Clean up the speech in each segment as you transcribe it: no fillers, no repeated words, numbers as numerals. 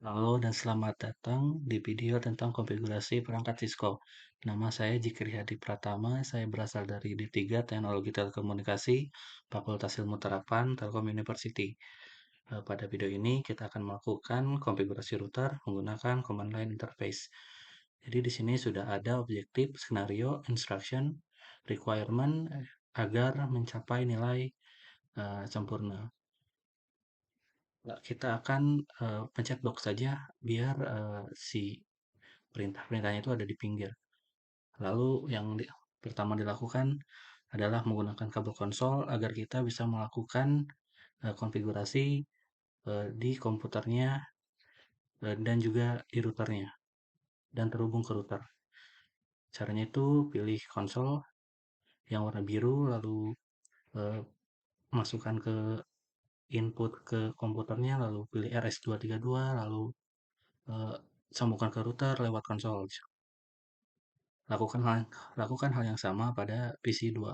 Halo dan selamat datang di video tentang konfigurasi perangkat Cisco. Nama saya Jikri Hadi Pratama, saya berasal dari D3 Teknologi Telekomunikasi, Fakultas Ilmu Terapan, Telkom University. Pada video ini kita akan melakukan konfigurasi router menggunakan command line interface. Jadi di sini sudah ada objektif, skenario, instruction, requirement agar mencapai nilai sempurna. Kita akan pencet box saja biar si perintah-perintahnya itu ada di pinggir. Lalu pertama dilakukan adalah menggunakan kabel konsol agar kita bisa melakukan konfigurasi di komputernya dan juga di routernya dan terhubung ke router. Caranya itu pilih konsol yang warna biru lalu eh, masukkan ke input ke komputernya lalu pilih RS232 lalu eh, sambungkan ke router lewat konsol. Lakukan hal, lakukan hal yang sama pada PC 2.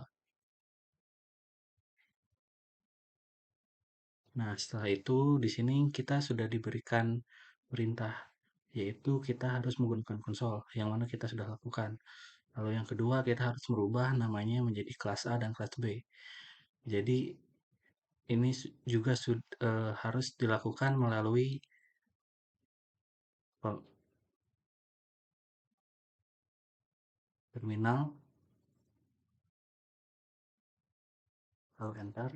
Nah, setelah itu di sini kita sudah diberikan perintah, yaitu kita harus menggunakan konsol, yang mana kita sudah lakukan. Lalu yang kedua, kita harus merubah namanya menjadi kelas A dan kelas B. Jadi ini juga harus dilakukan melalui terminal, lalu enter.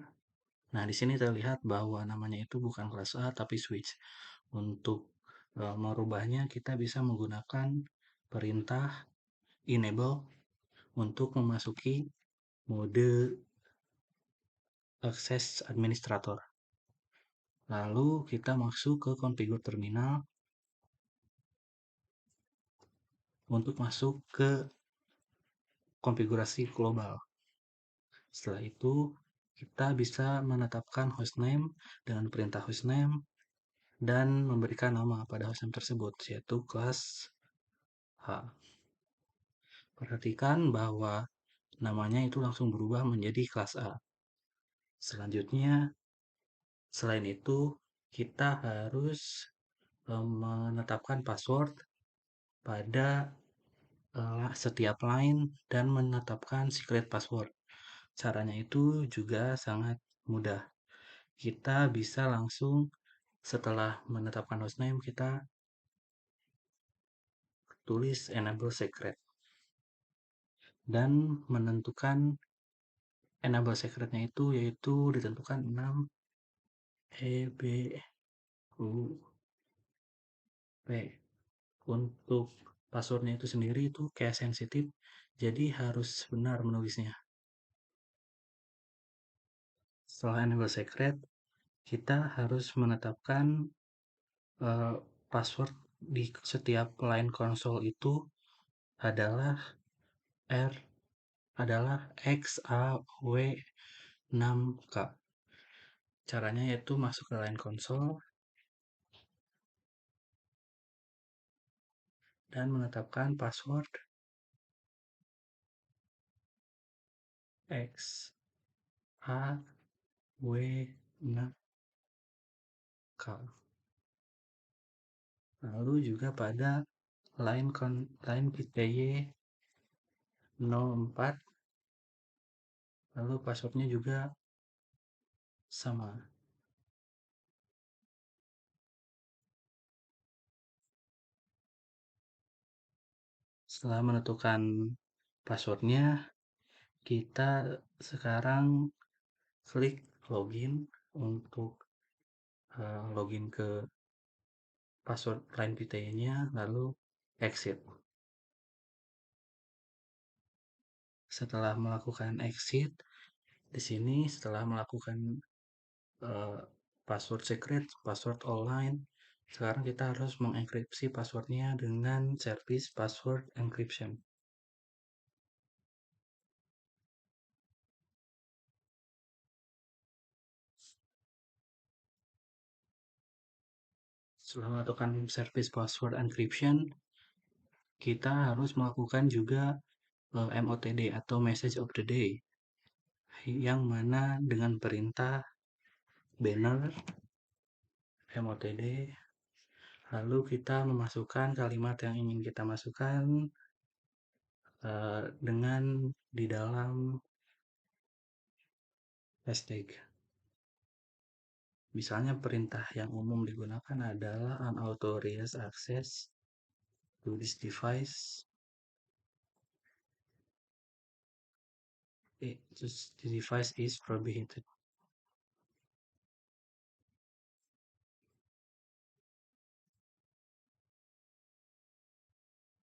Nah, di sini terlihat bahwa namanya itu bukan kelas A tapi switch. Untuk merubahnya kita bisa menggunakan perintah enable untuk memasuki mode akses administrator. Lalu kita masuk ke configure terminal untuk masuk ke konfigurasi global. Setelah itu kita bisa menetapkan hostname dengan perintah hostname dan memberikan nama pada hostname tersebut yaitu kelas H. Perhatikan bahwa namanya itu langsung berubah menjadi kelas A. Selanjutnya, selain itu, kita harus menetapkan password pada setiap line dan menetapkan secret password. Caranya itu juga sangat mudah. Kita bisa langsung setelah menetapkan hostname, kita tulis enable secret dan menentukan enable secretnya itu yaitu ditentukan 6 EBUP. Untuk passwordnya itu sendiri itu kayak sensitif, jadi harus benar menulisnya. Setelah enable secret, kita harus menetapkan uh, password di setiap line konsol itu adalah R adalah XAW6K. Caranya yaitu masuk ke line konsol dan menetapkan password XAW6K. Lalu juga pada line PTY 04, lalu passwordnya juga sama. Setelah menentukan passwordnya, kita sekarang klik login untuk login ke password line PTY-nya, lalu exit. Setelah melakukan exit, di sini setelah melakukan uh, password secret, password online, sekarang kita harus mengenkripsi passwordnya dengan service password encryption. Setelah melakukan service password encryption, kita harus melakukan juga MOTD atau message of the day, yang mana dengan perintah banner MOTD, Lalu kita memasukkan kalimat yang ingin kita masukkan dengan di dalam hashtag. Misalnya perintah yang umum digunakan adalah unauthorized access to this device. The device is prohibited.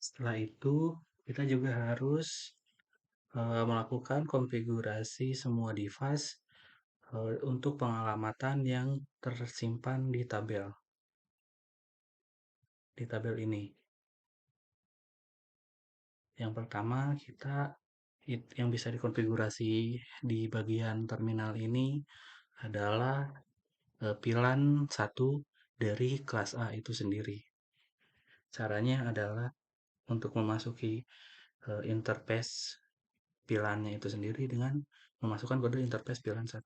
Setelah itu, kita juga harus melakukan konfigurasi semua device untuk pengalamatan yang tersimpan di tabel ini. Yang pertama, yang bisa dikonfigurasi di bagian terminal ini adalah pilan 1 dari kelas A itu sendiri. Caranya adalah untuk memasuki interface pilannya itu sendiri dengan memasukkan kode interface pilan 1.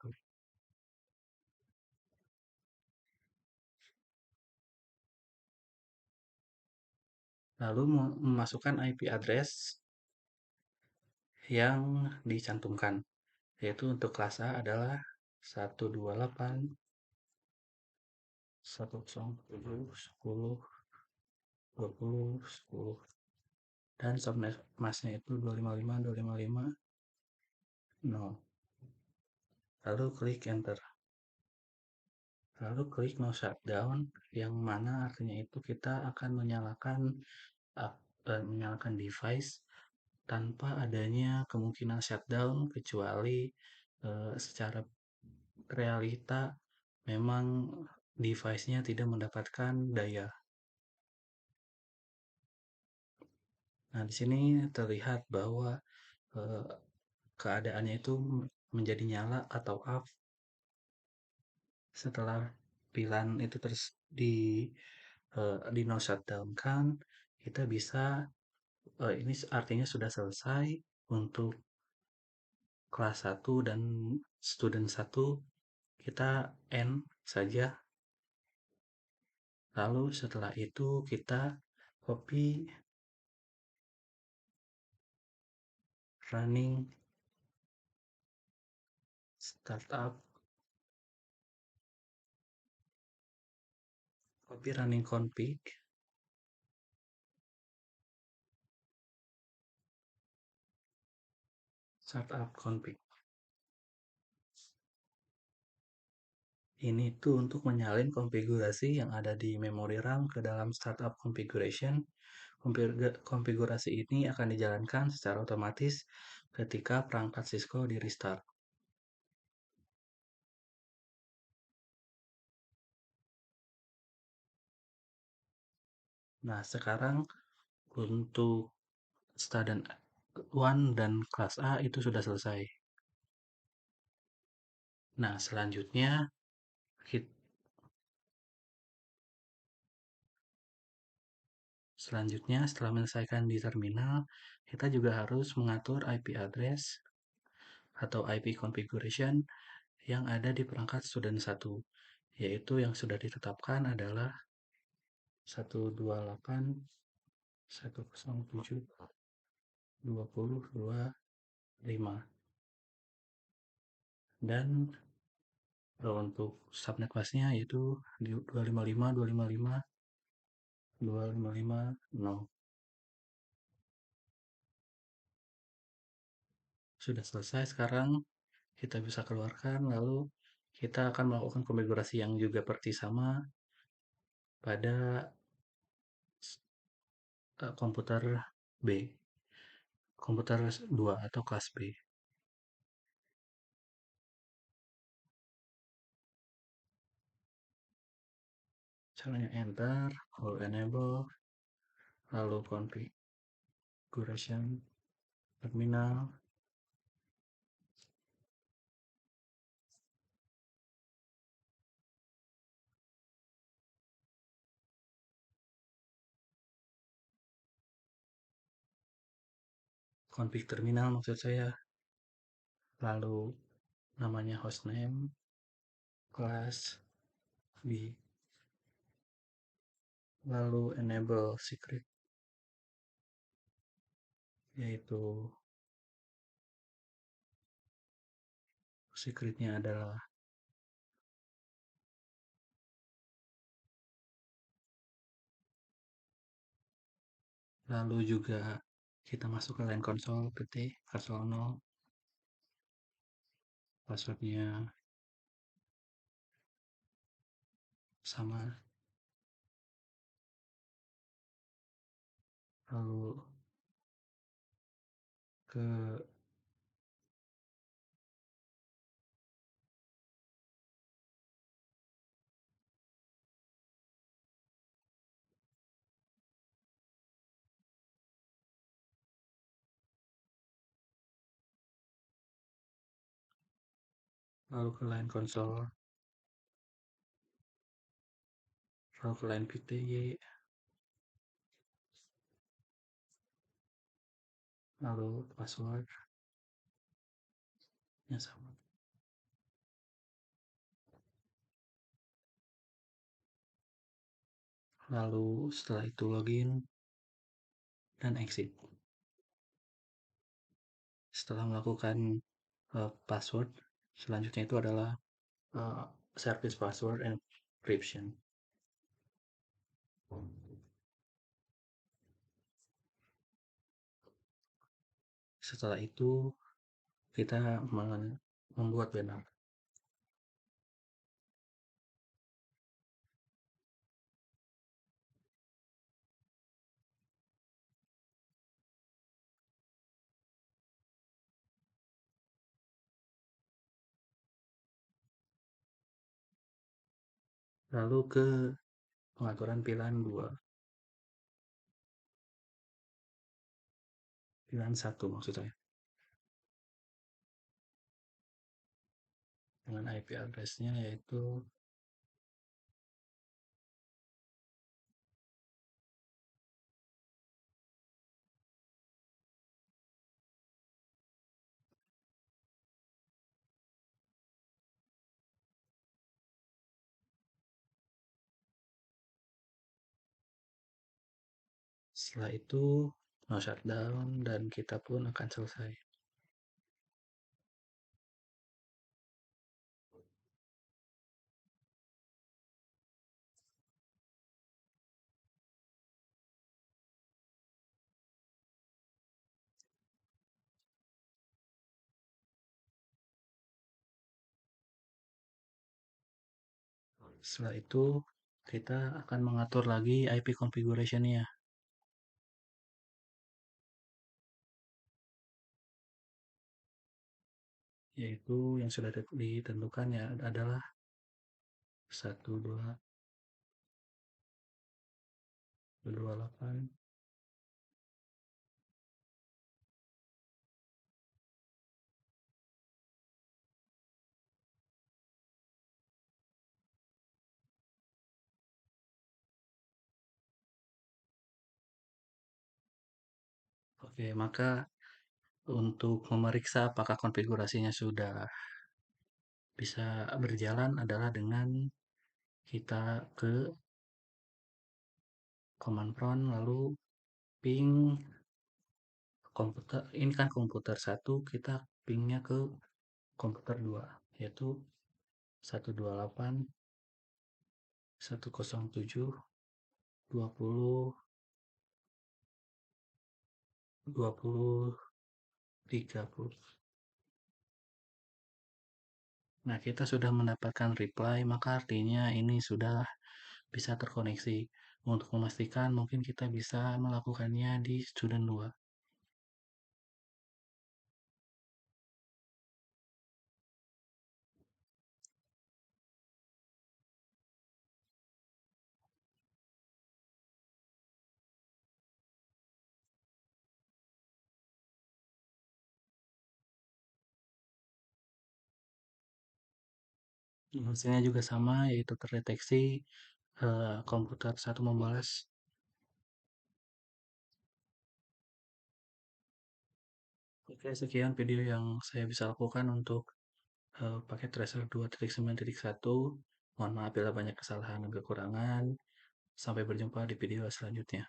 Lalu memasukkan IP address yang dicantumkan, yaitu untuk kelas A adalah 128.107.10.20.10 dan subnetmasknya itu 255.255.0. Lalu klik enter. Lalu klik no shutdown, yang mana artinya itu kita akan menyalakan device tanpa adanya kemungkinan shutdown, kecuali secara realita memang device-nya tidak mendapatkan daya. Nah, di sini terlihat bahwa eh, keadaannya itu menjadi nyala atau off setelah pilan itu terus di no shutdown kan. Kita bisa ini artinya sudah selesai untuk kelas 1 dan student 1. Kita end saja. Lalu setelah itu kita copy running startup, copy running config, startup config. Ini tuh untuk menyalin konfigurasi yang ada di memori RAM ke dalam startup configuration. Konfigurasi ini akan dijalankan secara otomatis ketika perangkat Cisco di restart. Nah, sekarang untuk student 1 dan kelas A itu sudah selesai. Nah, selanjutnya setelah menyelesaikan di terminal, kita juga harus mengatur IP address atau IP configuration yang ada di perangkat student 1, yaitu yang sudah ditetapkan adalah 128.107.20.25, dan untuk subnet masknya yaitu 255.255.255.0. Sudah selesai. Sekarang kita bisa keluarkan, lalu kita akan melakukan konfigurasi yang juga seperti sama pada komputer B, komputer 2 atau kelas B. Caranya enter, lalu enable, lalu configuration terminal, config terminal maksud saya, lalu namanya hostname, kelas B, lalu enable secret, yaitu secretnya adalah, lalu juga kita masuk ke line console pt console 0, passwordnya sama, lalu ke lalu ke line console, lalu ke line pty, lalu passwordnya sama, lalu setelah itu login dan exit. Setelah melakukan password, selanjutnya itu adalah uh, service password encryption. Setelah itu kita membuat banner. Lalu ke pengaturan pilihan 2, pilihan 1 maksud saya, dengan IP address-nya yaitu, setelah itu no shutdown dan kita pun akan selesai. Setelah itu kita akan mengatur lagi IP configuration-nya, yaitu yang sudah ditentukan ya adalah 12.28. Oke, maka untuk memeriksa apakah konfigurasinya sudah bisa berjalan adalah dengan kita ke command prompt lalu ping komputer, ini kan komputer 1, kita pingnya ke komputer 2, yaitu 128.107.20.20.30. Nah, kita sudah mendapatkan reply, maka artinya ini sudah bisa terkoneksi. Untuk memastikan mungkin kita bisa melakukannya di student 2. Hasilnya juga sama, yaitu terdeteksi komputer 1 membalas. Oke, sekian video yang saya bisa lakukan untuk paket tracer 2.9.1. Mohon maaf bila banyak kesalahan dan kekurangan. Sampai berjumpa di video selanjutnya.